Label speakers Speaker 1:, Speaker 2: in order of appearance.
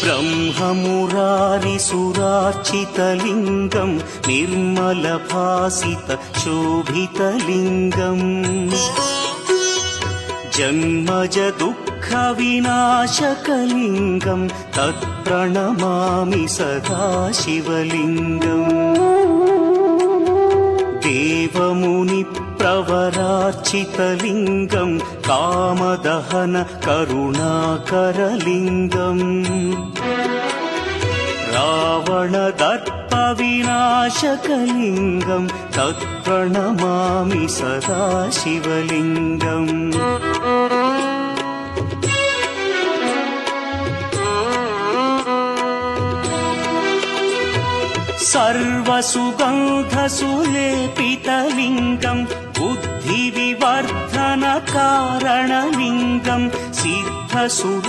Speaker 1: ब्रह्ममुरारिसुरार्चितलिङ्गं निर्मलभासितशोभितलिङ्गम् जन्मजदुःखविनाशकलिङ्गं तत्प्रणमामि सदा शिवलिङ्गम् देवमुनिप्रवरार्चितलिङ्गं कामदहन करुणाकरलिङ्गम् रावणदर्पविनाशकलिङ्गं तत्प्रणमामि सदा शिवलिङ्गम् सर्वसुगन्धसुलेपितलिङ्गं बुद्धिविवर्धनकारणलिङ्गं सिद्धसुर